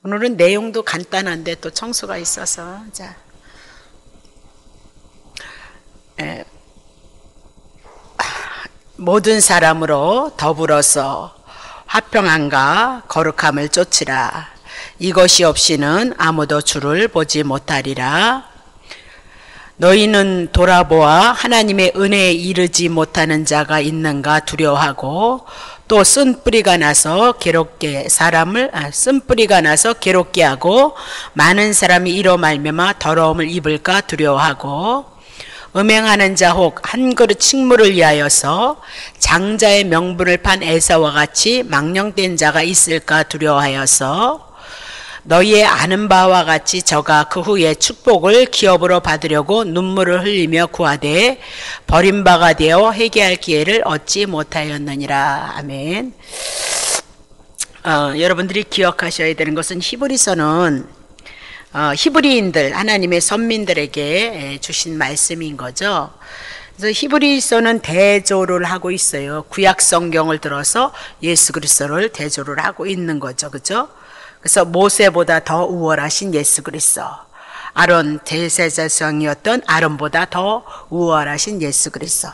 오늘은 내용도 간단한데 또 청소가 있어서 자, 모든 사람으로 더불어서 화평함과 거룩함을 쫓으라. 이것이 없이는 아무도 주를 보지 못하리라. 너희는 돌아보아 하나님의 은혜에 이르지 못하는 자가 있는가 두려워하고 또 쓴뿌리가 나서 괴롭게 하고 많은 사람이 이로 말미암아 더러움을 입을까 두려워하고 음행하는 자 혹 한 그릇 식물을 위하여서 장자의 명분을 판 에사와 같이 망령된 자가 있을까 두려워하여서 너희의 아는 바와 같이 저가 그 후에 축복을 기업으로 받으려고 눈물을 흘리며 구하되 버림바가 되어 회개할 기회를 얻지 못하였느니라. 아멘. 여러분들이 기억하셔야 되는 것은 히브리서는 히브리인들, 하나님의 선민들에게 주신 말씀인 거죠. 그래서 히브리서는 대조를 하고 있어요. 구약 성경을 들어서 예수 그리스도를 대조를 하고 있는 거죠. 그죠? 그래서 모세보다 더 우월하신 예수 그리스도, 아론 대제사장이었던 아론보다 더 우월하신 예수 그리스도.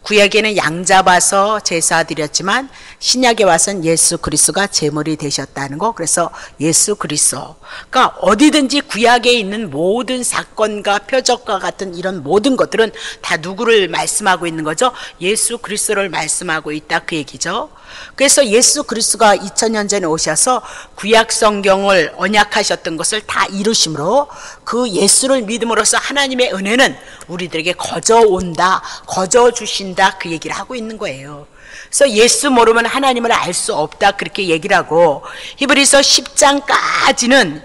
구약에는 양 잡아서 제사 드렸지만 신약에 와서는 예수 그리스도가 제물이 되셨다는 거. 그래서 예수 그리스도. 그러니까 어디든지 구약에 있는 모든 사건과 표적과 같은 이런 모든 것들은 다 누구를 말씀하고 있는 거죠? 예수 그리스도를 말씀하고 있다 그 얘기죠. 그래서 예수 그리스도가 2000년 전에 오셔서 구약 성경을 언약하셨던 것을 다 이루심으로 그 예수를 믿음으로써 하나님의 은혜는 우리들에게 거저온다, 거저주신다 그 얘기를 하고 있는 거예요. 그래서 예수 모르면 하나님을 알 수 없다 그렇게 얘기를 하고 히브리서 10장까지는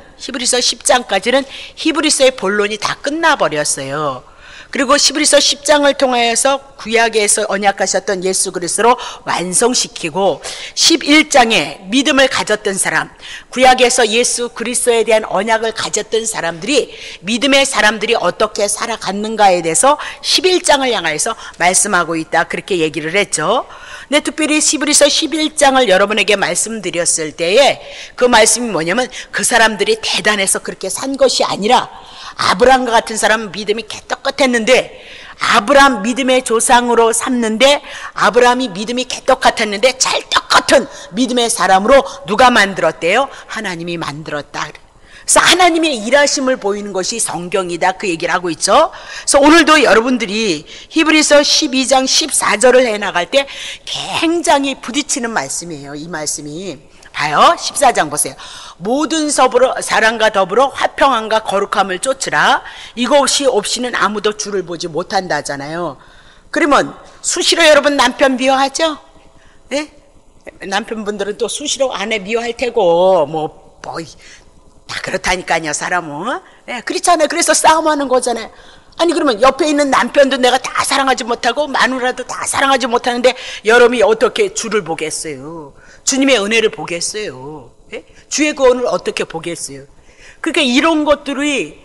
히브리서의 본론이 다 끝나버렸어요. 그리고 히브리서 10장을 통하여서 구약에서 언약하셨던 예수 그리스도로 완성시키고 11장에 믿음을 가졌던 사람, 구약에서 예수 그리스도에 대한 언약을 가졌던 사람들이 믿음의 사람들이 어떻게 살아갔는가에 대해서 11장을 향하여서 말씀하고 있다 그렇게 얘기를 했죠. 근데 특별히 히브리서 11장을 여러분에게 말씀드렸을 때에 그 말씀이 뭐냐면 그 사람들이 대단해서 그렇게 산 것이 아니라 아브라함과 같은 사람은 믿음이 개떡같았는데 아브라함 믿음의 조상으로 삼는데 아브라함이 믿음이 개떡같았는데 찰떡같은 믿음의 사람으로 누가 만들었대요? 하나님이 만들었다. 그래서 하나님의 일하심을 보이는 것이 성경이다 그 얘기를 하고 있죠. 그래서 오늘도 여러분들이 히브리서 12장 14절을 해나갈 때 굉장히 부딪히는 말씀이에요. 이 말씀이 봐요. 14장 보세요. 모든 사람과 더불어 화평함과 거룩함을 쫓으라. 이것이 없이는 아무도 주를 보지 못한다 하잖아요. 그러면 수시로 여러분 남편 미워하죠? 네? 남편분들은 또 수시로 아내 미워할 테고 다 그렇다니까요. 사람은. 네, 그렇잖아요. 그래서 싸움하는 거잖아요. 아니 그러면 옆에 있는 남편도 내가 다 사랑하지 못하고 마누라도 다 사랑하지 못하는데 여러분이 어떻게 주를 보겠어요? 주님의 은혜를 보겠어요? 예? 주의 구원을 어떻게 보겠어요? 그러니까 이런 것들이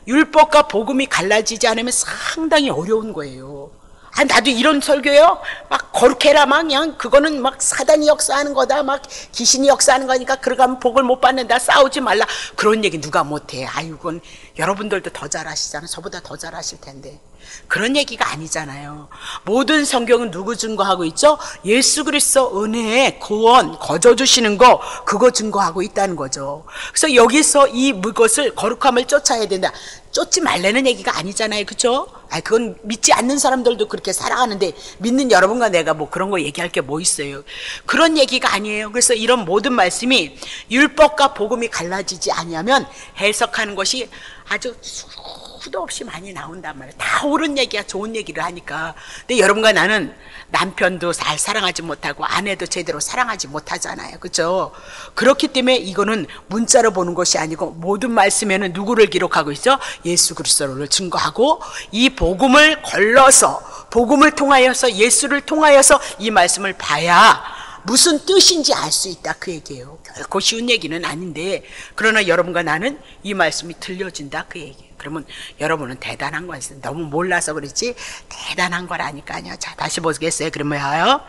율법과 복음이 갈라지지 않으면 상당히 어려운 거예요. 아, 나도 이런 설교요? 막 거룩해라, 막 그냥 그거는 막 사단이 역사하는 거다, 막 귀신이 역사하는 거니까 그러가면 복을 못 받는다, 싸우지 말라. 그런 얘기 누가 못해. 아유, 그건 여러분들도 더 잘하시잖아요. 저보다 더 잘하실 텐데. 그런 얘기가 아니잖아요. 모든 성경은 누구 증거하고 있죠? 예수 그리스도 은혜의 구원, 거저주시는 거, 그거 증거하고 있다는 거죠. 그래서 여기서 이것을 거룩함을 쫓아야 된다. 쫓지 말라는 얘기가 아니잖아요. 그렇죠? 그건 믿지 않는 사람들도 그렇게 살아가는데 믿는 여러분과 내가 뭐 그런 거 얘기할 게 뭐 있어요. 그런 얘기가 아니에요. 그래서 이런 모든 말씀이 율법과 복음이 갈라지지 아니하면 해석하는 것이 아주 수도 없이 많이 나온단 말이에요. 다 옳은 얘기야, 좋은 얘기를 하니까. 근데 여러분과 나는 남편도 잘 사랑하지 못하고 아내도 제대로 사랑하지 못하잖아요. 그렇죠? 그렇기 때문에 이거는 문자로 보는 것이 아니고 모든 말씀에는 누구를 기록하고 있어? 예수 그리스도를 증거하고 이 복음을 걸러서 복음을 통하여서 예수를 통하여서 이 말씀을 봐야 무슨 뜻인지 알 수 있다 그 얘기예요. 결코 쉬운 얘기는 아닌데 그러나 여러분과 나는 이 말씀이 들려진다 그 얘기예요. 그러면 여러분은 대단한 거예요. 너무 몰라서 그렇지 대단한 거라니까요. 자, 다시 보겠어요. 그러면요.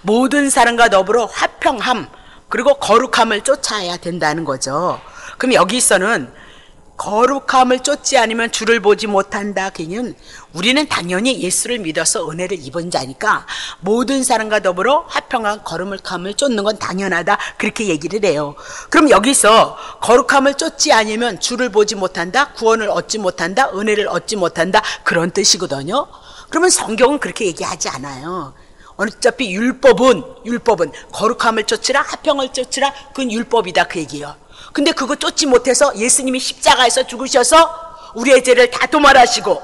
모든 사람과 더불어 화평함, 그리고 거룩함을 쫓아야 된다는 거죠. 그럼 여기서는 거룩함을 쫓지 않으면 주를 보지 못한다. 그는 우리는 당연히 예수를 믿어서 은혜를 입은 자니까 모든 사람과 더불어 화평한 거룩함을 쫓는 건 당연하다. 그렇게 얘기를 해요. 그럼 여기서 거룩함을 쫓지 않으면 주를 보지 못한다, 구원을 얻지 못한다, 은혜를 얻지 못한다, 그런 뜻이거든요. 그러면 성경은 그렇게 얘기하지 않아요. 어차피 율법은 거룩함을 쫓으라, 화평을 쫓으라, 그건 율법이다 그 얘기예요. 근데 그거 쫓지 못해서 예수님이 십자가에서 죽으셔서 우리의 죄를 다 도말하시고,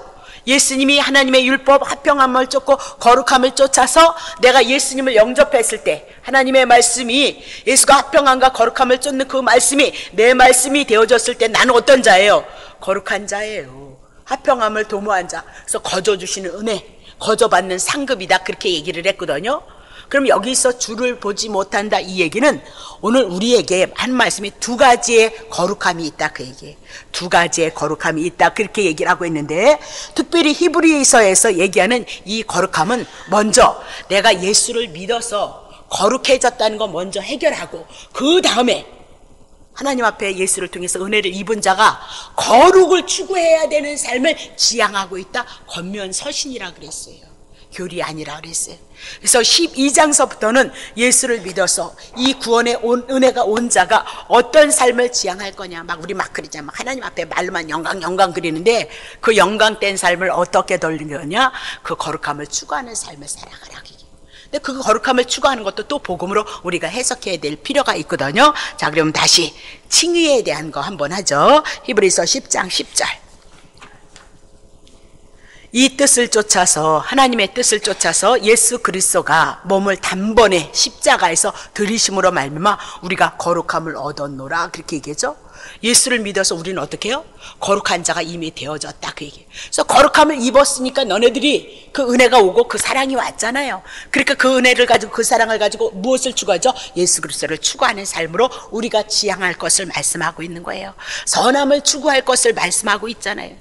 예수님이 하나님의 율법 화평함을 쫓고 거룩함을 쫓아서 내가 예수님을 영접했을 때 하나님의 말씀이, 예수가 화평함과 거룩함을 쫓는 그 말씀이 내 말씀이 되어졌을 때 나는 어떤 자예요? 거룩한 자예요. 화평함을 도모한 자. 그래서 거저 주시는 은혜, 거저 받는 상급이다, 그렇게 얘기를 했거든요. 그럼 여기서 주를 보지 못한다, 이 얘기는 오늘 우리에게 한 말씀이 두 가지의 거룩함이 있다, 그 얘기예요. 두 가지의 거룩함이 있다, 그렇게 얘기를 하고 있는데, 특별히 히브리서에서 얘기하는 이 거룩함은 먼저 내가 예수를 믿어서 거룩해졌다는 거 먼저 해결하고, 그 다음에 하나님 앞에 예수를 통해서 은혜를 입은 자가 거룩을 추구해야 되는 삶을 지향하고 있다, 권면서신이라 그랬어요. 교리 아니라 그랬어요. 그래서 12장서부터는 예수를 믿어서 이 구원의 은혜가 온 자가 어떤 삶을 지향할 거냐, 막 우리 막 그러잖아. 하나님 앞에 말로만 영광 그리는데 그 영광된 삶을 어떻게 돌리느냐, 그 거룩함을 추구하는 삶을 살아가라. 근데 그 거룩함을 추구하는 것도 또 복음으로 우리가 해석해야 될 필요가 있거든요. 자, 그럼 다시 칭의에 대한 거 한번 하죠. 히브리서 10장 10절. 이 뜻을 쫓아서, 하나님의 뜻을 쫓아서 예수 그리스도가 몸을 단번에 십자가에서 들이심으로 말미암아 우리가 거룩함을 얻었노라, 그렇게 얘기하죠. 예수를 믿어서 우리는 어떻게 해요? 거룩한 자가 이미 되어졌다, 그 얘기예요. 그래서 거룩함을 입었으니까 너네들이 그 은혜가 오고 그 사랑이 왔잖아요. 그러니까 그 은혜를 가지고, 그 사랑을 가지고 무엇을 추구하죠? 예수 그리스도를 추구하는 삶으로 우리가 지향할 것을 말씀하고 있는 거예요. 선함을 추구할 것을 말씀하고 있잖아요.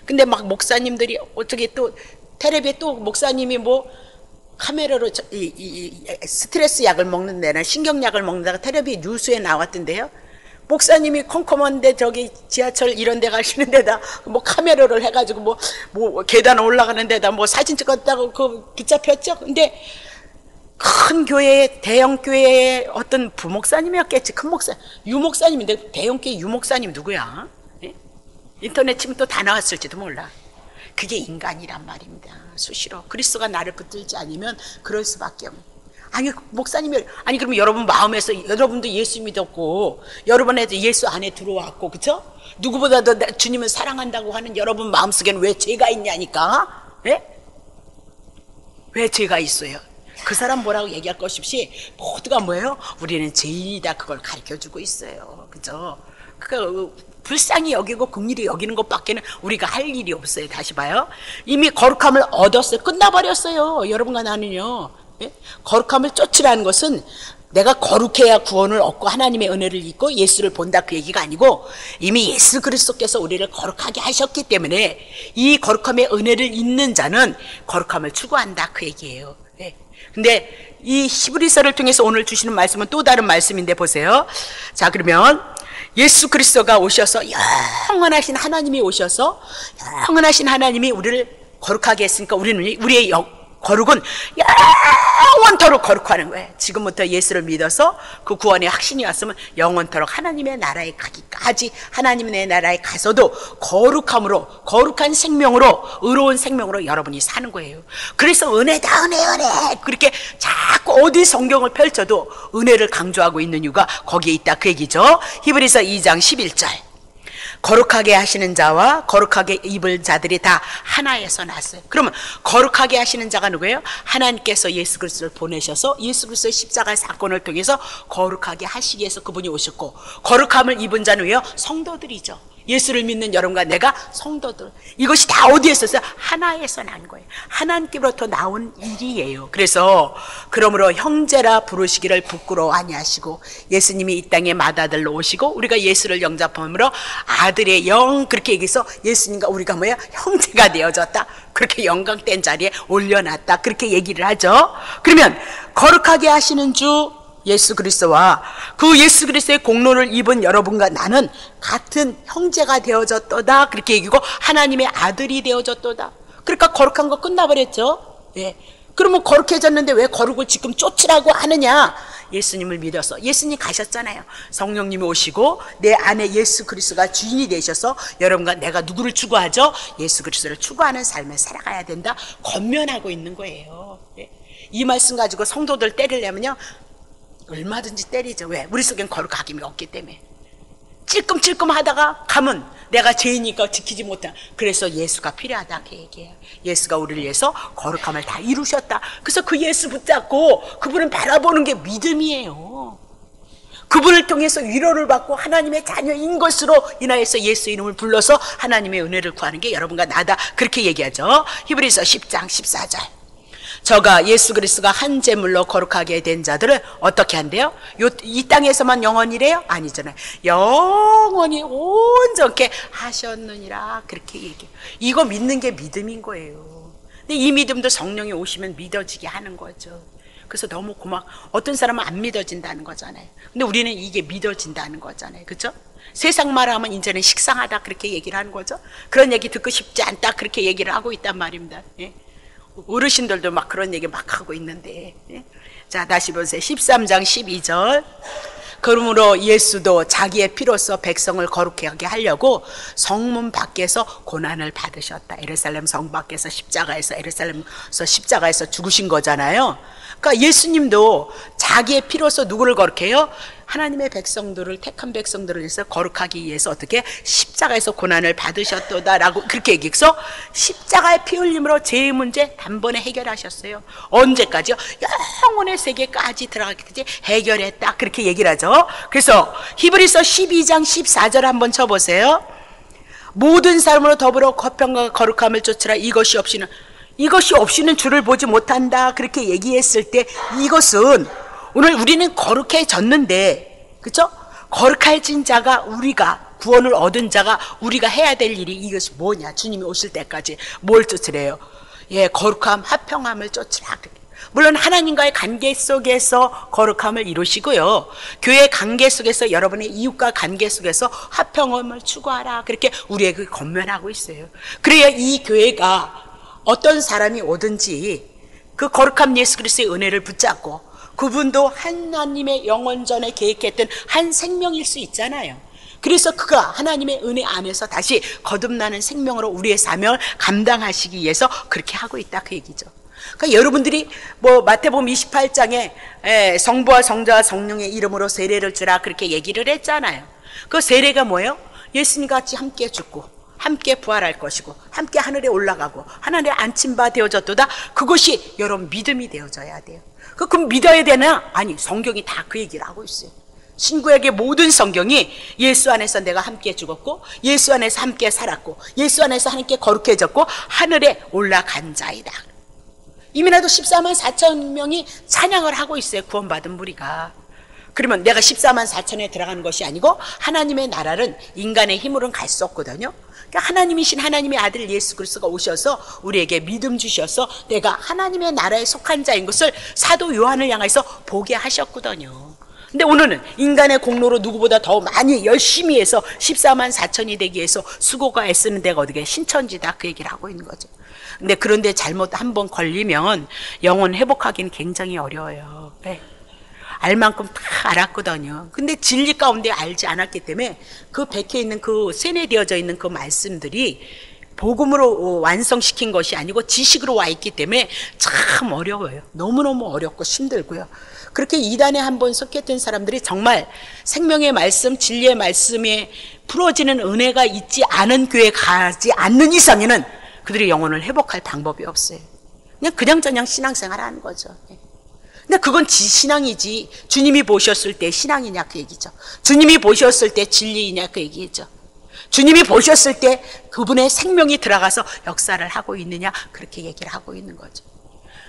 근데 막 목사님들이 어떻게 또 텔레비에 또 목사님이 뭐 카메라로 스트레스 약을 먹는 데나 신경약을 먹는 데가 텔레비 뉴스에 나왔던데요. 목사님이 컴컴한데 저기 지하철 이런 데 가시는 데다 뭐 카메라를 해가지고 뭐 계단 올라가는 데다 뭐 사진 찍었다고 그 붙잡혔죠. 근데 큰 교회에, 대형 교회에 어떤 부목사님이었겠지. 큰 목사, 유목사님인데 대형 교회 유목사님 누구야? 인터넷 치면 또 다 나왔을지도 몰라. 그게 인간이란 말입니다. 수시로 그리스도가 나를 붙들지 않으면 그럴 수밖에 없는. 아니 목사님이, 아니 그러면 여러분 마음에서, 여러분도 예수 믿었고 여러분에도 예수 안에 들어왔고, 그쵸? 누구보다도 주님을 사랑한다고 하는 여러분 마음속에는 왜 죄가 있냐니까. 네? 왜 죄가 있어요? 그 사람 뭐라고 얘기할 것 없이 모두가 뭐예요? 우리는 죄인이다, 그걸 가르쳐주고 있어요. 그죠? 불쌍히 여기고 긍휼히 여기는 것밖에는 우리가 할 일이 없어요. 다시 봐요. 이미 거룩함을 얻었어요. 끝나버렸어요. 여러분과 나는요. 예? 거룩함을 쫓으라는 것은 내가 거룩해야 구원을 얻고 하나님의 은혜를 입고 예수를 본다, 그 얘기가 아니고, 이미 예수 그리스도께서 우리를 거룩하게 하셨기 때문에 이 거룩함의 은혜를 입는 자는 거룩함을 추구한다, 그 얘기예요. 예. 근데 이 히브리서를 통해서 오늘 주시는 말씀은 또 다른 말씀인데 보세요. 자, 그러면 예수 그리스도가 오셔서, 영원하신 하나님이 오셔서, 영원하신 하나님이 우리를 거룩하게 했으니까 우리의 거룩은 영원토록 거룩하는 거예요. 지금부터 예수를 믿어서 그 구원의 확신이 왔으면 영원토록 하나님의 나라에 가기까지, 하나님의 나라에 가서도 거룩함으로, 거룩한 생명으로, 의로운 생명으로 여러분이 사는 거예요. 그래서 은혜다, 은혜 그렇게 자꾸 어디 성경을 펼쳐도 은혜를 강조하고 있는 이유가 거기에 있다, 그 얘기죠. 히브리서 2장 11절. 거룩하게 하시는 자와 거룩하게 입을 자들이 다 하나에서 났어요. 그러면 거룩하게 하시는 자가 누구예요? 하나님께서 예수 그리스도를 보내셔서 예수 그리스도의 십자가의 사건을 통해서 거룩하게 하시기 위해서 그분이 오셨고, 거룩함을 입은 자는 왜요? 성도들이죠. 예수를 믿는 여러분과 내가 성도들, 이것이 다 어디에서 있어요? 하나에서 난 거예요. 하나님께로부터 나온 일이에요. 그래서 그러므로 형제라 부르시기를 부끄러워 아니하시고, 예수님이 이 땅에 맏아들로 오시고 우리가 예수를 영접함으로 아들의 영, 그렇게 얘기해서 예수님과 우리가 뭐야? 형제가 되어졌다, 그렇게 영광된 자리에 올려놨다, 그렇게 얘기를 하죠. 그러면 거룩하게 하시는 주, 예수 그리스도와 그 예수 그리스도의 공로를 입은 여러분과 나는 같은 형제가 되어졌도다. 그렇게 얘기고 하나님의 아들이 되어졌도다. 그러니까 거룩한 거 끝나버렸죠. 예. 그러면 거룩해졌는데 왜 거룩을 지금 쫓으라고 하느냐? 예수님을 믿어서. 예수님 가셨잖아요. 성령님이 오시고 내 안에 예수 그리스도가 주인이 되셔서 여러분과 내가 누구를 추구하죠? 예수 그리스도를 추구하는 삶을 살아가야 된다. 권면하고 있는 거예요. 예. 이 말씀 가지고 성도들 때리려면요 얼마든지 때리죠. 왜? 우리 속엔 거룩함이 없기 때문에. 찔끔찔끔 하다가 가면 내가 죄이니까 지키지 못한. 그래서 예수가 필요하다 그 얘기예요. 예수가 우리를 위해서 거룩함을 다 이루셨다. 그래서 그 예수 붙잡고 그분을 바라보는 게 믿음이에요. 그분을 통해서 위로를 받고 하나님의 자녀인 것으로 인하여서 예수 이름을 불러서 하나님의 은혜를 구하는 게 여러분과 나다. 그렇게 얘기하죠. 히브리서 10장 14절. 저가 예수 그리스도가 한 제물로 거룩하게 된 자들을 어떻게 한대요? 이 땅에서만 영원이래요? 아니잖아요. 영원히 온전케 하셨느니라. 그렇게 얘기해요. 이거 믿는 게 믿음인 거예요. 근데 이 믿음도 성령이 오시면 믿어지게 하는 거죠. 그래서 너무 어떤 사람은 안 믿어진다는 거잖아요. 근데 우리는 이게 믿어진다는 거잖아요. 그렇죠? 세상 말하면 이제는 식상하다 그렇게 얘기를 하는 거죠. 그런 얘기 듣고 싶지 않다 그렇게 얘기를 하고 있단 말입니다. 예? 어르신들도 막 그런 얘기 막 하고 있는데. 예? 자, 다시 보세요. 13장 12절. 그러므로 예수도 자기의 피로써 백성을 거룩하게 하려고 성문 밖에서 고난을 받으셨다. 예루살렘 성 밖에서 십자가에서 죽으신 거잖아요. 그러니까 예수님도 자기의 피로써 누구를 거룩해요? 하나님의 백성들을, 택한 백성들을 위해서 거룩하기 위해서 어떻게? 십자가에서 고난을 받으셨도다라고 그렇게 얘기해서 십자가의 피 흘림으로 죄의 문제 단번에 해결하셨어요. 언제까지요? 영혼의 세계까지 들어가기까지 해결했다. 그렇게 얘기를 하죠. 그래서 히브리서 12장 14절 한번 쳐보세요. 모든 사람으로 더불어 화평과 거룩함을 쫓으라. 이것이 없이는 주를 보지 못한다. 그렇게 얘기했을 때 이것은 오늘 우리는 거룩해졌는데, 그렇죠? 거룩해진 자가 우리가 구원을 얻은 자가 우리가 해야 될 일이 이것이 뭐냐? 주님이 오실 때까지 뭘 쫓으래요? 예, 거룩함, 화평함을 쫓으라. 물론 하나님과의 관계 속에서 거룩함을 이루시고요. 교회 관계 속에서 여러분의 이웃과 관계 속에서 화평함을 추구하라. 그렇게 우리에게 권면하고 있어요. 그래야 이 교회가 어떤 사람이 오든지 그 거룩함 예수 그리스도의 은혜를 붙잡고 그분도 하나님의 영원전에 계획했던 한 생명일 수 있잖아요. 그래서 그가 하나님의 은혜 안에서 다시 거듭나는 생명으로 우리의 사명을 감당하시기 위해서 그렇게 하고 있다 그 얘기죠. 그러니까 여러분들이 마태복음 28장에 성부와 성자와 성령의 이름으로 세례를 주라 그렇게 얘기를 했잖아요. 그 세례가 뭐예요? 예수님과 같이 함께 죽고 함께 부활할 것이고 함께 하늘에 올라가고 하늘에 앉힌 바 되어졌도다. 그것이 여러분 믿음이 되어져야 돼요. 그럼 믿어야 되나? 아니, 성경이 다 그 얘기를 하고 있어요. 신구약의 모든 성경이 예수 안에서 내가 함께 죽었고 예수 안에서 함께 살았고 예수 안에서 함께 거룩해졌고 하늘에 올라간 자이다. 이미나도 14만 4천 명이 찬양을 하고 있어요. 구원받은 무리가. 그러면 내가 14만 4천에 들어가는 것이 아니고 하나님의 나라는 인간의 힘으로는 갈 수 없거든요. 그러니까 하나님이신 하나님의 아들 예수 그리스도가 오셔서 우리에게 믿음 주셔서 내가 하나님의 나라에 속한 자인 것을 사도 요한을 향해서 보게 하셨거든요. 근데 오늘은 인간의 공로로 누구보다 더 많이 열심히 해서 14만 4천이 되기 위해서 수고가 애쓰는 데가 어디게 신천지다 그 얘기를 하고 있는 거죠. 근데 그런데 잘못 한번 걸리면 영혼 회복하기는 굉장히 어려워요. 네. 알 만큼 다 알았거든요. 근데 진리 가운데 알지 않았기 때문에 그 백해 있는 그 세뇌되어져 있는 그 말씀들이 복음으로 완성시킨 것이 아니고 지식으로 와 있기 때문에 참 어려워요. 너무너무 어렵고 힘들고요. 그렇게 이단에 한번 속했던 사람들이 정말 생명의 말씀, 진리의 말씀에 풀어지는 은혜가 있지 않은 교회에 가지 않는 이상에는 그들이 영혼을 회복할 방법이 없어요. 그냥 신앙생활 하는 거죠. 근데 그건 지신앙이지 주님이 보셨을 때 신앙이냐 그 얘기죠. 주님이 보셨을 때 진리이냐 그 얘기죠. 주님이 보셨을 때 그분의 생명이 들어가서 역사를 하고 있느냐 그렇게 얘기를 하고 있는 거죠.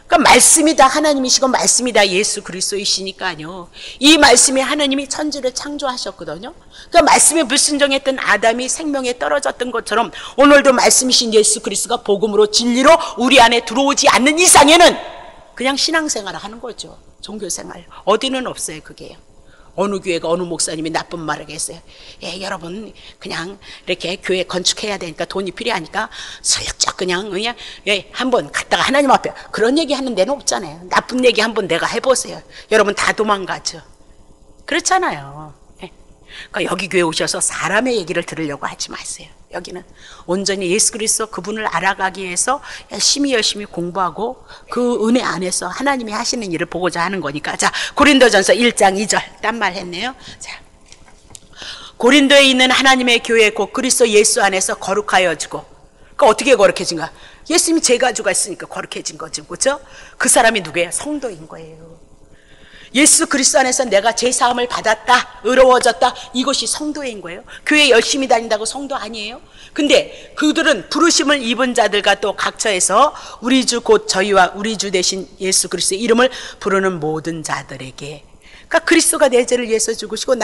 그러니까 말씀이 다 하나님이시고 말씀이 다 예수 그리스도이시니까요. 이 말씀이 하나님이 천지를 창조하셨거든요. 그러니까 말씀에 불순종했던 아담이 생명에 떨어졌던 것처럼 오늘도 말씀이신 예수 그리스도가 복음으로 진리로 우리 안에 들어오지 않는 이상에는 그냥 신앙생활을 하는 거죠. 종교생활. 어디는 없어요, 그게요. 어느 교회가 어느 목사님이 나쁜 말을 했어요. 예, 여러분 그냥 이렇게 교회 건축해야 되니까 돈이 필요하니까 슬쩍 그냥 예, 한번 갔다가 하나님 앞에 그런 얘기 하는 데는 없잖아요. 나쁜 얘기 한번 내가 해보세요. 여러분 다 도망가죠. 그렇잖아요. 예. 그러니까 여기 교회 오셔서 사람의 얘기를 들으려고 하지 마세요. 여기는 온전히 예수 그리스도 그분을 알아가기 위해서 열심히 공부하고 그 은혜 안에서 하나님이 하시는 일을 보고자 하는 거니까. 자, 고린도전서 1장 2절 딴 말 했네요. 자, 고린도에 있는 하나님의 교회 곧 그리스도 예수 안에서 거룩하여지고, 그러니까 어떻게 거룩해진가? 예수님이 죄 가지고 있으니까 거룩해진 거지, 그렇죠? 그 사람이 누구예요? 성도인 거예요. 예수 그리스도 안에서 내가 죄사함을 받았다, 의로워졌다, 이것이 성도인 거예요. 교회 열심히 다닌다고 성도 아니에요? 근데 그들은 부르심을 입은 자들과 또 각처에서 우리 주 곧 저희와 우리 주 대신 예수 그리스도의 이름을 부르는 모든 자들에게, 그러니까 그리스도가 내 죄를 위해서 죽으시고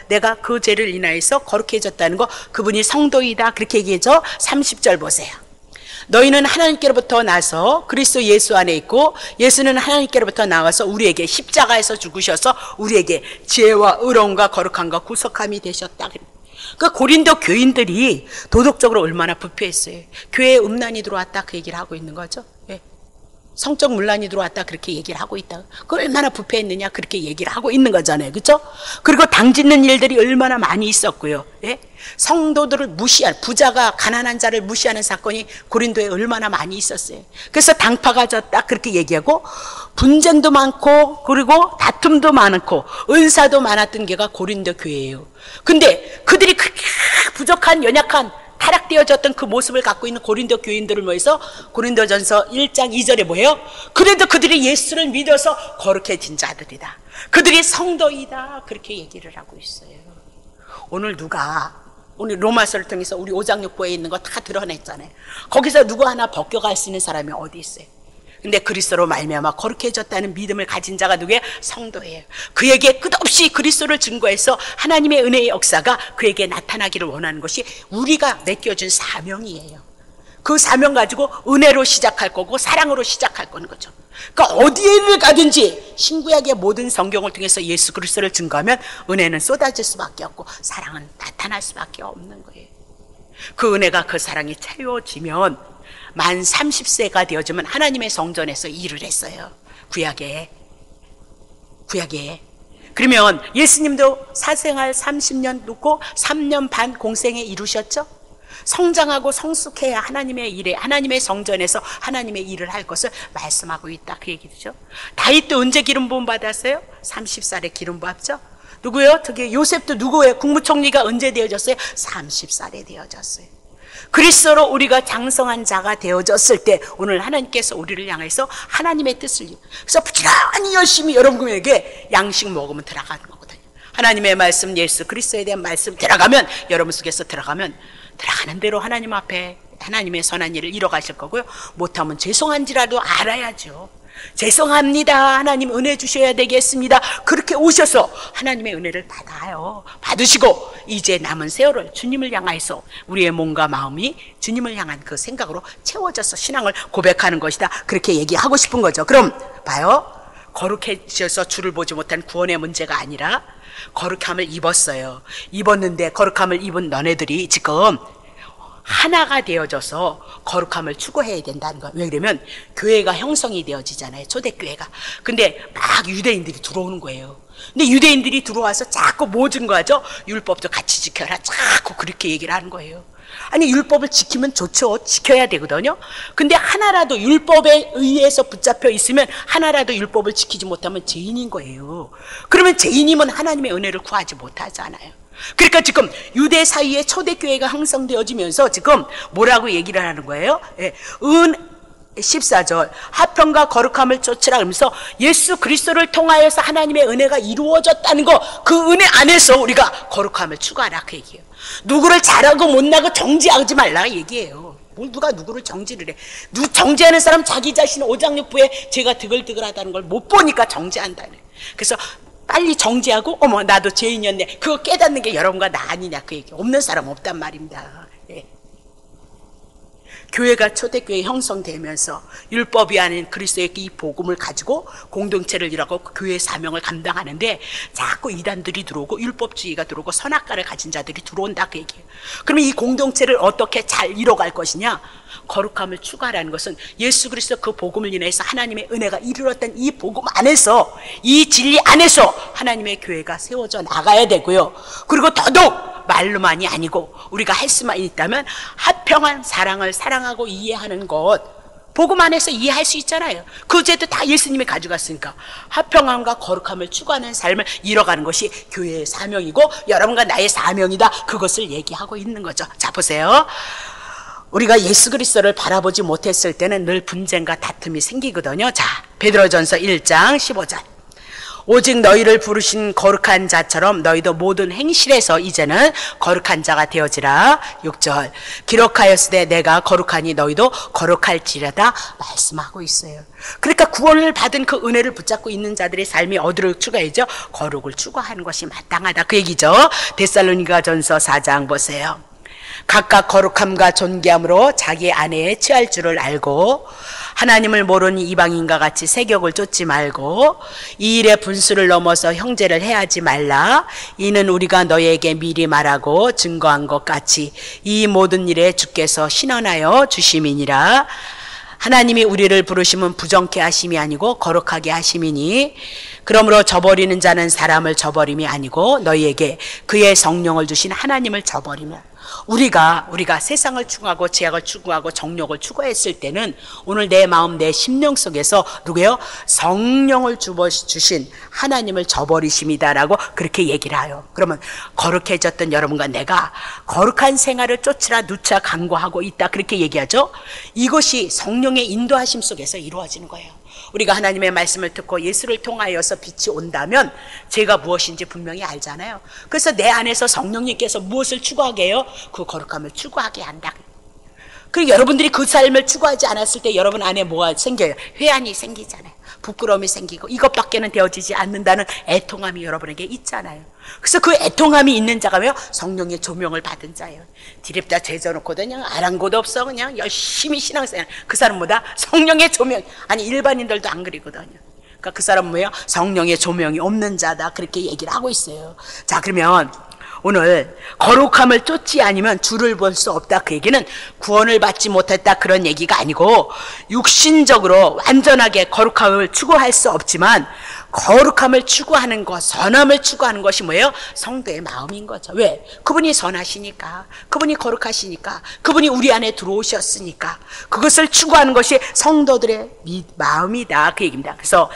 내가 그 죄를 인하여서 거룩해졌다는 거, 그분이 성도이다, 그렇게 얘기해줘. 30절 보세요. 너희는 하나님께로부터 나서 그리스도 예수 안에 있고 예수는 하나님께로부터 나와서 우리에게 십자가에서 죽으셔서 우리에게 지혜와 의로움과 거룩함과 구속함이 되셨다. 그 고린도 교인들이 도덕적으로 얼마나 부패했어요. 교회에 음란이 들어왔다, 그 얘기를 하고 있는 거죠. 예. 성적 문란이 들어왔다, 그렇게 얘기를 하고 있다. 그 얼마나 부패했느냐, 그렇게 얘기를 하고 있는 거잖아요. 그렇죠? 그리고 당짓는 일들이 얼마나 많이 있었고요. 예? 성도들을 무시한, 부자가 가난한 자를 무시하는 사건이 고린도에 얼마나 많이 있었어요. 그래서 당파가 졌다, 그렇게 얘기하고 분쟁도 많고 그리고 다툼도 많고 은사도 많았던 게가 고린도 교회예요. 근데 그들이 그렇게 부족한, 연약한, 타락되어졌던 그 모습을 갖고 있는 고린도 교인들을 모여서 고린도전서 1장 2절에 뭐예요? 그래도 그들이 예수를 믿어서 거룩해진 자들이다, 그들이 성도이다, 그렇게 얘기를 하고 있어요. 오늘 로마서를 통해서 우리 5장 6부에 있는 거 다 드러냈잖아요. 거기서 누구 하나 벗겨갈 수 있는 사람이 어디 있어요? 근데 그리스도로 말미암아 거룩해졌다는 믿음을 가진 자가 누구예요? 성도예요. 그에게 끝없이 그리스도를 증거해서 하나님의 은혜의 역사가 그에게 나타나기를 원하는 것이 우리가 맡겨준 사명이에요. 그 사명 가지고 은혜로 시작할 거고 사랑으로 시작할 거는 거죠. 그러니까 어디를 가든지 신구약의 모든 성경을 통해서 예수 그리스도를 증거하면 은혜는 쏟아질 수밖에 없고 사랑은 나타날 수밖에 없는 거예요. 그 은혜가, 그 사랑이 채워지면 만 30세가 되어지면 하나님의 성전에서 일을 했어요. 구약에. 그러면 예수님도 사생활 30년 놓고 3년 반 공생에 이루셨죠? 성장하고 성숙해야 하나님의 일에, 하나님의 성전에서 하나님의 일을 할 것을 말씀하고 있다, 그 얘기죠. 다윗도 언제 기름 부음 받았어요? 30살에 기름 부었죠. 누구요? 저기 요셉도 누구예요? 국무총리가 언제 되어졌어요? 30살에 되어졌어요. 그리스도로 우리가 장성한 자가 되어졌을 때 오늘 하나님께서 우리를 향해서 하나님의 뜻을, 그래서 부지런히 열심히 여러분에게 양식 먹으면 들어가는 거거든요. 하나님의 말씀, 예수 그리스도에 대한 말씀 들어가면, 여러분 속에서 들어가는 대로 하나님 앞에 하나님의 선한 일을 이뤄가실 거고요. 못하면 죄송한지라도 알아야죠. 죄송합니다, 하나님 은혜 주셔야 되겠습니다, 그렇게 오셔서 하나님의 은혜를 받으시고 이제 남은 세월을 주님을 향해서 우리의 몸과 마음이 주님을 향한 그 생각으로 채워져서 신앙을 고백하는 것이다, 그렇게 얘기하고 싶은 거죠. 그럼 봐요, 거룩해져서 주를 보지 못한 구원의 문제가 아니라 거룩함을 입었어요. 입었는데 거룩함을 입은 너네들이 지금 하나가 되어져서 거룩함을 추구해야 된다는 거예요. 왜 그러면 교회가 형성이 되어지잖아요, 초대교회가. 근데 막 유대인들이 들어오는 거예요. 근데 유대인들이 들어와서 자꾸 뭐 증거하죠? 율법도 같이 지켜라, 자꾸 그렇게 얘기를 하는 거예요. 아니, 율법을 지키면 좋죠, 지켜야 되거든요. 근데 하나라도 율법에 의해서 붙잡혀 있으면, 하나라도 율법을 지키지 못하면 죄인인 거예요. 그러면 죄인이면 하나님의 은혜를 구하지 못하잖아요. 그러니까 지금 유대 사이에 초대교회가 형성되어지면서 지금 뭐라고 얘기를 하는 거예요? 14절 화평과 거룩함을 쫓으라 하면서 예수 그리스도를 통하여서 하나님의 은혜가 이루어졌다는 거, 그 은혜 안에서 우리가 거룩함을 추구하라, 그 얘기예요. 누구를 잘하고 못나고 정지하지 말라 얘기해요. 누가 누구를 정지를 해? 정지하는 사람 자기 자신 오장육부에 죄가 드글드글하다는 걸 못 보니까 정지한다는 거예요. 그래서 빨리 정지하고 어머 나도 죄인이었네, 그거 깨닫는 게 여러분과 나 아니냐, 그 얘기. 없는 사람 없단 말입니다. 예. 교회가 초대교회 형성되면서 율법이 아닌 그리스도의 이 복음을 가지고 공동체를 일하고 교회 사명을 감당하는데 자꾸 이단들이 들어오고 율법주의가 들어오고 선악과를 가진 자들이 들어온다 그 얘기예요. 그러면 이 공동체를 어떻게 잘 이뤄갈 것이냐? 거룩함을 추구하라는 것은 예수 그리스도 그 복음을 인해서 하나님의 은혜가 이르렀던 이 복음 안에서, 이 진리 안에서 하나님의 교회가 세워져 나가야 되고요. 그리고 더더욱 말로만이 아니고 우리가 할 수만 있다면 합평한 사랑을 사랑하고 이해하는 것, 복음 안에서 이해할 수 있잖아요. 그 죄도 다 예수님이 가져갔으니까 합평함과 거룩함을 추구하는 삶을 이뤄가는 것이 교회의 사명이고 여러분과 나의 사명이다, 그것을 얘기하고 있는 거죠. 자, 보세요. 우리가 예수 그리스도를 바라보지 못했을 때는 늘 분쟁과 다툼이 생기거든요. 자, 베드로전서 1장 15절. 오직 너희를 부르신 거룩한 자처럼 너희도 모든 행실에서 이제는 거룩한 자가 되어지라. 6절. 기록하였으되 내가 거룩하니 너희도 거룩할지라다 말씀하고 있어요. 그러니까 구원을 받은 그 은혜를 붙잡고 있는 자들의 삶이 어디를 추구해야죠? 거룩을 추구하는 것이 마땅하다 그 얘기죠. 데살로니가전서 4장 보세요. 각각 거룩함과 존귀함으로 자기 아내에 취할 줄을 알고 하나님을 모르는 이방인과 같이 세격을 쫓지 말고 이 일의 분수를 넘어서 형제를 해하지 말라. 이는 우리가 너희에게 미리 말하고 증거한 것 같이 이 모든 일에 주께서 신원하여 주심이니라. 하나님이 우리를 부르심은 부정케 하심이 아니고 거룩하게 하심이니 그러므로 저버리는 자는 사람을 저버림이 아니고 너희에게 그의 성령을 주신 하나님을 저버리며 우리가 세상을 추구하고 죄악을 추구하고 정욕을 추구했을 때는 오늘 내 마음 내 심령 속에서 누구예요? 성령을 주신 하나님을 저버리심이다라고 그렇게 얘기를 해요. 그러면 거룩해졌던 여러분과 내가 거룩한 생활을 쫓으라 누차 강구하고 있다 그렇게 얘기하죠. 이것이 성령의 인도하심 속에서 이루어지는 거예요. 우리가 하나님의 말씀을 듣고 예수를 통하여서 빛이 온다면 죄가 무엇인지 분명히 알잖아요. 그래서 내 안에서 성령님께서 무엇을 추구하게 해요? 그 거룩함을 추구하게 한다. 그리고 여러분들이 그 삶을 추구하지 않았을 때 여러분 안에 뭐가 생겨요? 회한이 생기잖아요. 부끄러움이 생기고 이것밖에는 되어지지 않는다는 애통함이 여러분에게 있잖아요. 그래서 그 애통함이 있는 자가 왜요? 성령의 조명을 받은 자예요. 디립다 죄져놓고 그냥 아랑곳 없어 그냥 열심히 신앙생활, 그 사람보다 성령의 조명, 아니 일반인들도 안 그리거든요. 그러니까 그 사람은 뭐예요? 성령의 조명이 없는 자다 그렇게 얘기를 하고 있어요. 자, 그러면 오늘 거룩함을 쫓지 않으면 주를 볼 수 없다 그 얘기는 구원을 받지 못했다 그런 얘기가 아니고 육신적으로 완전하게 거룩함을 추구할 수 없지만 거룩함을 추구하는 것, 선함을 추구하는 것이 뭐예요? 성도의 마음인 거죠. 왜? 그분이 선하시니까, 그분이 거룩하시니까, 그분이 우리 안에 들어오셨으니까 그것을 추구하는 것이 성도들의 마음이다 그 얘기입니다. 그래서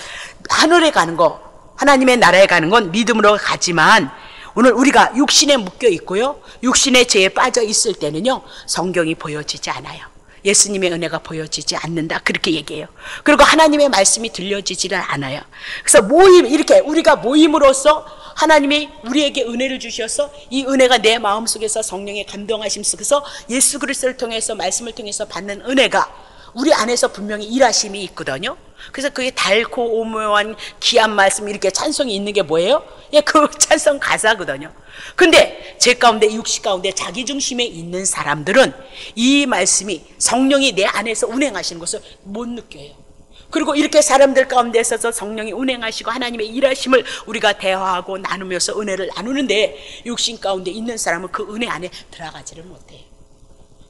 하늘에 가는 거, 하나님의 나라에 가는 건 믿음으로 가지만 오늘 우리가 육신에 묶여 있고요, 육신의 죄에 빠져 있을 때는요 성경이 보여지지 않아요. 예수님의 은혜가 보여지지 않는다 그렇게 얘기해요. 그리고 하나님의 말씀이 들려지지를 않아요. 그래서 이렇게 우리가 모임으로써 하나님이 우리에게 은혜를 주셔서 이 은혜가 내 마음속에서 성령의 감동하심 속에서 예수 그리스도를 통해서 말씀을 통해서 받는 은혜가 우리 안에서 분명히 일하심이 있거든요. 그래서 그게 달고 오묘한 귀한 말씀 이렇게 찬송이 있는 게 뭐예요? 예, 그 찬송 가사거든요. 근데 제 가운데 육신 가운데 자기 중심에 있는 사람들은 이 말씀이 성령이 내 안에서 운행하시는 것을 못 느껴요. 그리고 이렇게 사람들 가운데 있어서 성령이 운행하시고 하나님의 일하심을 우리가 대화하고 나누면서 은혜를 나누는데 육신 가운데 있는 사람은 그 은혜 안에 들어가지를 못해요.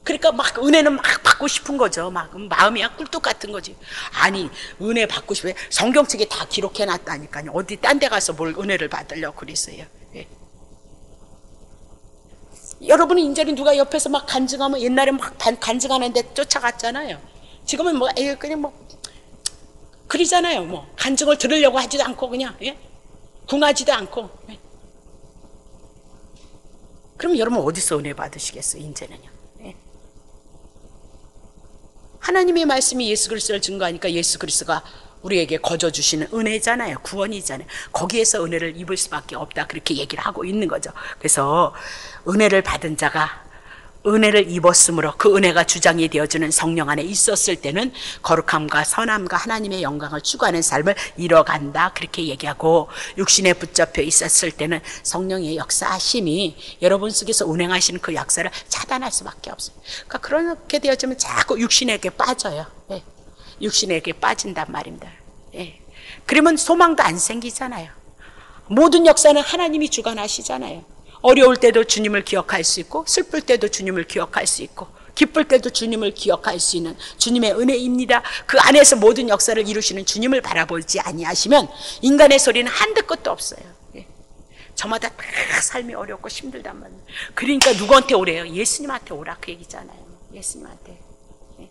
그러니까 막 은혜는 막 받고 싶은 거죠. 막 마음이 꿀뚝 같은 거지. 아니 은혜 받고 싶어요. 성경책에 다 기록해 놨다니까요. 어디 딴 데 가서 뭘 은혜를 받으려고 그랬어요. 예. 여러분은 이제는 누가 옆에서 막 간증하면 옛날에 막 간증하는데 쫓아갔잖아요. 지금은 뭐 그냥 뭐 그러잖아요. 뭐 간증을 들으려고 하지도 않고 그냥 예? 궁하지도 않고. 예. 그럼 여러분 어디서 은혜 받으시겠어요? 이제는요. 하나님의 말씀이 예수 그리스도를 증거하니까 예수 그리스도가 우리에게 거저 주시는 은혜잖아요. 구원이잖아요. 거기에서 은혜를 입을 수밖에 없다 그렇게 얘기를 하고 있는 거죠. 그래서 은혜를 받은 자가 은혜를 입었으므로 그 은혜가 주장이 되어주는 성령 안에 있었을 때는 거룩함과 선함과 하나님의 영광을 추구하는 삶을 이뤄간다, 그렇게 얘기하고, 육신에 붙잡혀 있었을 때는 성령의 역사하심이 여러분 속에서 운행하시는 그 역사를 차단할 수밖에 없어요. 그러니까 그렇게 되어지면 자꾸 육신에게 빠져요. 예. 육신에게 빠진단 말입니다. 예. 그러면 소망도 안 생기잖아요. 모든 역사는 하나님이 주관하시잖아요. 어려울 때도 주님을 기억할 수 있고, 슬플 때도 주님을 기억할 수 있고, 기쁠 때도 주님을 기억할 수 있는 주님의 은혜입니다. 그 안에서 모든 역사를 이루시는 주님을 바라보지 아니하시면 인간의 소리는 한두 끝도 없어요. 예. 저마다 다 삶이 어렵고 힘들단 말이에요. 그러니까 누구한테 오래요? 예수님한테 오라, 그 얘기잖아요. 예수님한테. 예.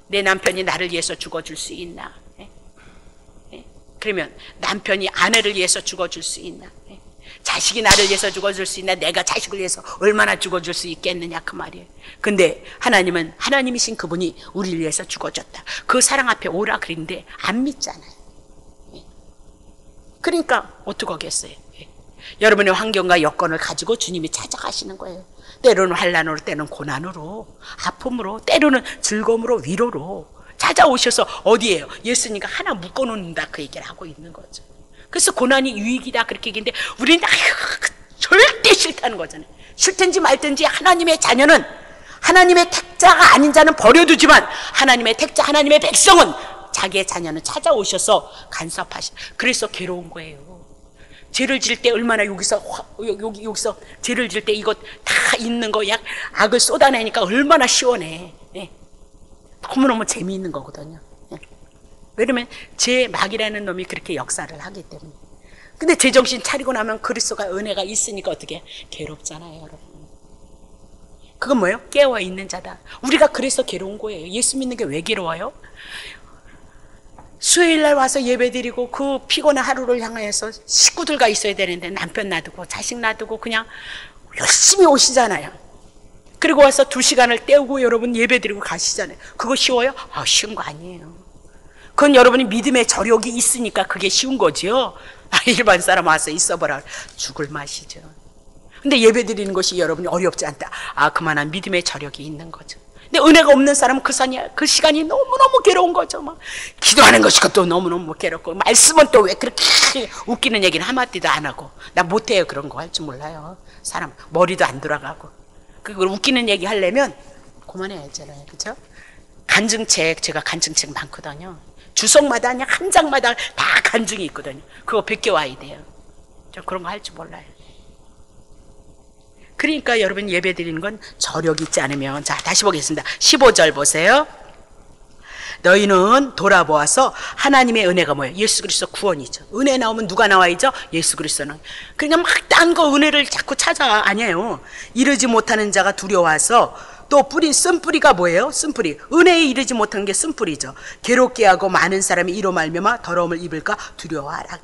내 남편이 나를 위해서 죽어줄 수 있나? 예. 예. 그러면 남편이 아내를 위해서 죽어줄 수 있나? 예. 자식이 나를 위해서 죽어줄 수 있나? 내가 자식을 위해서 얼마나 죽어줄 수 있겠느냐, 그 말이에요. 근데 하나님은, 하나님이신 그분이 우리를 위해서 죽어줬다, 그 사랑 앞에 오라 그랬는데 안 믿잖아요. 그러니까 어떡하겠어요. 여러분의 환경과 여건을 가지고 주님이 찾아가시는 거예요. 때로는 환난으로, 때로는 고난으로, 아픔으로, 때로는 즐거움으로, 위로로 찾아오셔서, 어디에요? 예수님과 하나 묶어놓는다, 그 얘기를 하고 있는 거죠. 그래서 고난이 유익이다, 그렇게 얘기했는데 우리는 절대 싫다는 거잖아요. 싫든지 말든지 하나님의 자녀는, 하나님의 택자가 아닌 자는 버려두지만 하나님의 택자, 하나님의 백성은, 자기의 자녀는 찾아오셔서 간섭하시. 그래서 괴로운 거예요. 죄를 질 때 얼마나 여기서 죄를 질 때 이거 다 있는 거 약 악을 쏟아내니까 얼마나 시원해. 네. 너무너무 재미있는 거거든요. 왜냐면 죄막이라는 놈이 그렇게 역사를 하기 때문에. 근데 제정신 차리고 나면 그리스도가 은혜가 있으니까 어떻게 괴롭잖아요, 여러분. 그건 뭐예요? 깨어있는 자다. 우리가 그래서 괴로운 거예요. 예수 믿는 게 왜 괴로워요? 수요일날 와서 예배드리고 그 피곤한 하루를 향하여서 식구들과 있어야 되는데 남편 놔두고 자식 놔두고 그냥 열심히 오시잖아요. 그리고 와서 2시간을 때우고 여러분 예배드리고 가시잖아요. 그거 쉬워요? 쉬운 거 아니에요. 그건 여러분이 믿음의 저력이 있으니까 그게 쉬운 거지요. 일반 사람 와서 있어보라, 죽을 맛이죠. 근데 예배드리는 것이 여러분이 어렵지 않다, 그만한 믿음의 저력이 있는 거죠. 근데 은혜가 없는 사람은 그 시간이 너무너무 괴로운 거죠. 막 기도하는 것이 또 너무너무 괴롭고, 말씀은 또 왜 그렇게 웃기는 얘기는 한마디도 안 하고. 나 못해요, 그런 거 할 줄 몰라요. 사람 머리도 안 돌아가고. 그걸 웃기는 얘기 하려면 그만해야잖아요, 그렇죠? 간증책, 제가 간증책 많거든요. 주석마다 그냥 한 장마다 다 간증이 있거든요. 그거 베껴와야 돼요. 저 그런 거 할 줄 몰라요. 그러니까 여러분 예배 드리는 건 저력 있지 않으면, 자 다시 보겠습니다. 15절 보세요. 너희는 돌아보아서 하나님의 은혜가 뭐예요? 예수 그리스도 구원이죠. 은혜 나오면 누가 나와야죠? 예수 그리스도는. 그냥 막 딴 거 은혜를 자꾸 찾아, 아니에요. 이르지 못하는 자가 두려워서, 또 뿌리, 쓴뿌리가 뭐예요? 쓴뿌리. 은혜에 이르지 못한 게 쓴뿌리죠. 괴롭게 하고 많은 사람이 이로 말미암아 더러움을 입을까 두려워하라.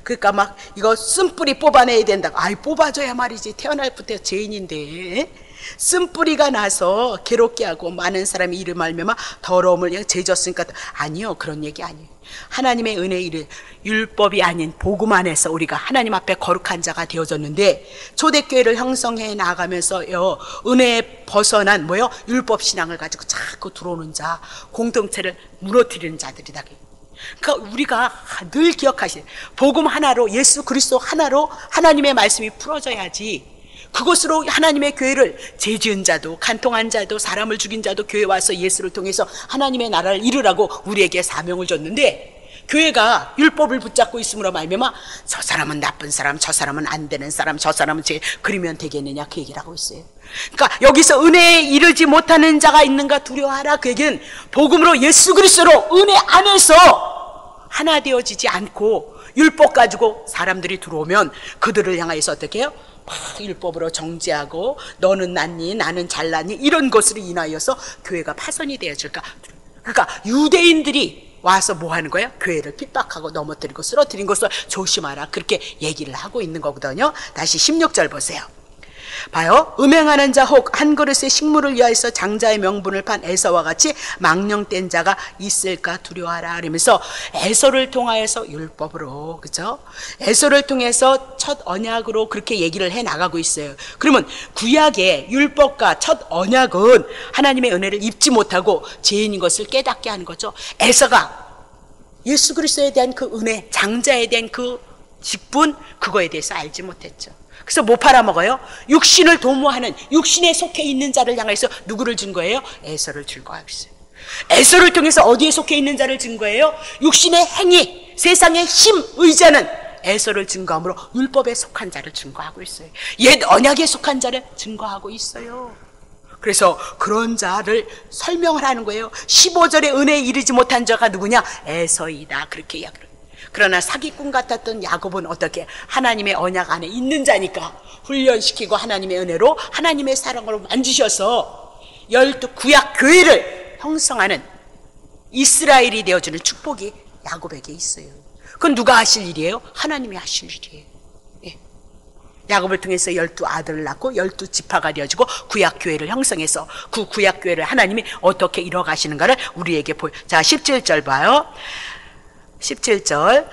그러니까 막 이거 쓴뿌리 뽑아내야 된다고. 뽑아줘야 말이지. 태어날 부터 죄인인데. 쓴뿌리가 나서 괴롭게 하고 많은 사람이 이를 말미암아 더러움을 죄졌으니까. 아니요, 그런 얘기 아니에요. 하나님의 은혜에 이르 율법이 아닌 복음 안에서 우리가 하나님 앞에 거룩한 자가 되어졌는데, 초대교회를 형성해 나가면서요, 은혜에 벗어난 뭐요? 율법 신앙을 가지고 자꾸 들어오는 자, 공동체를 무너뜨리는 자들이다. 그러니까 우리가 늘 기억하시는, 복음 하나로, 예수 그리스도 하나로 하나님의 말씀이 풀어져야지, 그것으로 하나님의 교회를, 죄 지은 자도 간통한 자도 사람을 죽인 자도 교회 와서 예수를 통해서 하나님의 나라를 이루라고 우리에게 사명을 줬는데, 교회가 율법을 붙잡고 있음으로 말미암아 저 사람은 나쁜 사람, 저 사람은 안 되는 사람, 저 사람은 그러면 되겠느냐, 그 얘기를 하고 있어요. 그러니까 여기서 은혜에 이르지 못하는 자가 있는가 두려워하라, 그 얘기는 복음으로 예수 그리스도로 은혜 안에서 하나 되어지지 않고 율법 가지고 사람들이 들어오면 그들을 향해서 어떻게 해요? 막 율법으로 정죄하고, 너는 낫니 나는 잘났니, 이런 것으로 인하여서 교회가 파손이 되어질까. 그러니까 유대인들이 와서 뭐 하는 거예요? 교회를 핍박하고 넘어뜨리고 쓰러뜨린 것을 조심하라, 그렇게 얘기를 하고 있는 거거든요. 다시 16절 보세요. 봐요. 음행하는 자 혹 한 그릇의 식물을 위하여서 장자의 명분을 판 에서와 같이 망령된 자가 있을까 두려워하라. 그러면서 에서를 통하여서 율법으로, 그죠? 에서를 통해서 첫 언약으로 그렇게 얘기를 해 나가고 있어요. 그러면 구약의 율법과 첫 언약은 하나님의 은혜를 입지 못하고 죄인인 것을 깨닫게 하는 거죠. 에서가 예수 그리스도에 대한 그 은혜, 장자에 대한 그 직분, 그거에 대해서 알지 못했죠. 그래서 뭐 팔아먹어요? 육신을 도모하는, 육신에 속해 있는 자를 향해서 누구를 준 거예요? 에서를 증거하고 있어요. 에서를 통해서 어디에 속해 있는 자를 증거해요? 육신의 행위, 세상의 힘, 의자는 에서를 증거함으로 율법에 속한 자를 증거하고 있어요. 옛 언약에 속한 자를 증거하고 있어요. 그래서 그런 자를 설명을 하는 거예요. 15절에 은혜에 이르지 못한 자가 누구냐? 에서이다. 그렇게 이야기를. 그러나 사기꾼 같았던 야곱은 어떻게? 하나님의 언약 안에 있는 자니까 훈련시키고 하나님의 은혜로 하나님의 사랑으로 만지셔서 12 구약 교회를 형성하는 이스라엘이 되어주는 축복이 야곱에게 있어요. 그건 누가 하실 일이에요? 하나님이 하실 일이에요. 예. 야곱을 통해서 12 아들을 낳고 12 지파가 되어지고 구약교회를 형성해서 그 구약교회를 하나님이 어떻게 이뤄가시는가를 우리에게 자, 17절 봐요. 17절.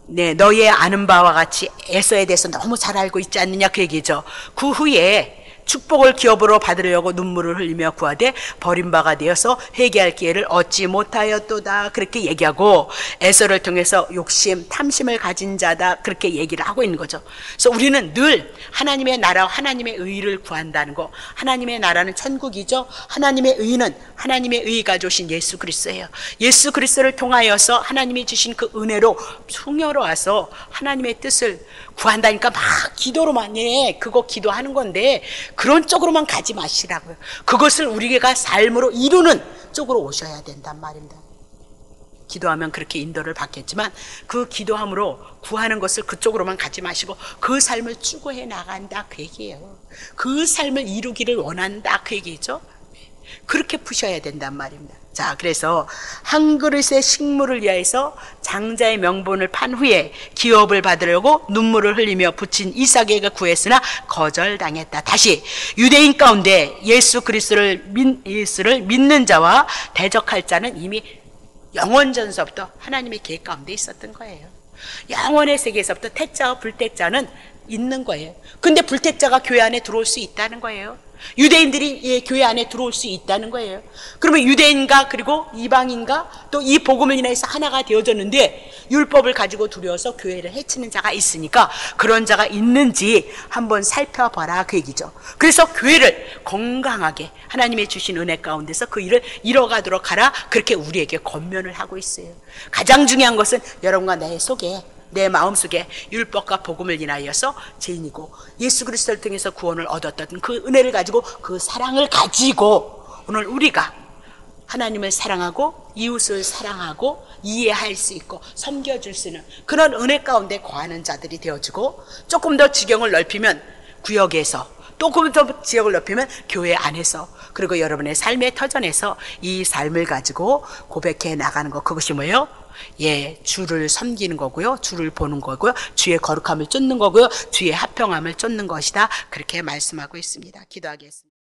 네, 너의 아는 바와 같이 에서에 대해서 너무 잘 알고 있지 않느냐 그 얘기죠. 그 후에 축복을 기업으로 받으려고 눈물을 흘리며 구하되 버림바가 되어서 회개할 기회를 얻지 못하였도다. 그렇게 얘기하고 에서를 통해서 욕심, 탐심을 가진 자다. 그렇게 얘기를 하고 있는 거죠. 그래서 우리는 늘 하나님의 나라와 하나님의 의를 구한다는 거. 하나님의 나라는 천국이죠. 하나님의 의는 하나님의 의가 주신 예수 그리스도예요. 예수 그리스도를 통하여서 하나님이 주신 그 은혜로 풍요로워서 하나님의 뜻을 구한다니까 막 기도로만 해. 그거 기도하는 건데 그런 쪽으로만 가지 마시라고요. 그것을 우리가 삶으로 이루는 쪽으로 오셔야 된단 말입니다. 기도하면 그렇게 인도를 받겠지만 그 기도함으로 구하는 것을 그쪽으로만 가지 마시고 그 삶을 추구해 나간다 그 얘기예요. 그 삶을 이루기를 원한다 그 얘기죠. 그렇게 푸셔야 된단 말입니다. 자, 그래서 한 그릇의 식물을 위하여서 장자의 명분을 판 후에 기업을 받으려고 눈물을 흘리며 붙인 이삭에게 구했으나 거절당했다. 다시 유대인 가운데 예수 그리스도를 믿는 자와 대적할 자는 이미 영원전서부터 하나님의 계획 가운데 있었던 거예요. 영원의 세계에서부터 택자와 불택자는 있는 거예요. 근데 불택자가 교회 안에 들어올 수 있다는 거예요. 유대인들이 교회 안에 들어올 수 있다는 거예요. 그러면 유대인과 그리고 이방인과 또 이 복음을 인해서 하나가 되어졌는데 율법을 가지고 두려워서 교회를 해치는 자가 있으니까 그런 자가 있는지 한번 살펴봐라 그 얘기죠. 그래서 교회를 건강하게 하나님의 주신 은혜 가운데서 그 일을 이뤄가도록 하라 그렇게 우리에게 권면을 하고 있어요. 가장 중요한 것은 여러분과 내 속에 내 마음속에 율법과 복음을 인하여서 죄인이고 예수 그리스도를 통해서 구원을 얻었던 그 은혜를 가지고 그 사랑을 가지고 오늘 우리가 하나님을 사랑하고 이웃을 사랑하고 이해할 수 있고 섬겨줄 수 있는 그런 은혜 가운데 거하는 자들이 되어지고 조금 더 지경을 넓히면 구역에서 조금 더 지역을 넓히면 교회 안에서 그리고 여러분의 삶의 터전에서 이 삶을 가지고 고백해 나가는 것 그것이 뭐예요? 예, 주를 섬기는 거고요. 주를 보는 거고요. 주의 거룩함을 쫓는 거고요. 주의 화평함을 쫓는 것이다. 그렇게 말씀하고 있습니다. 기도하겠습니다.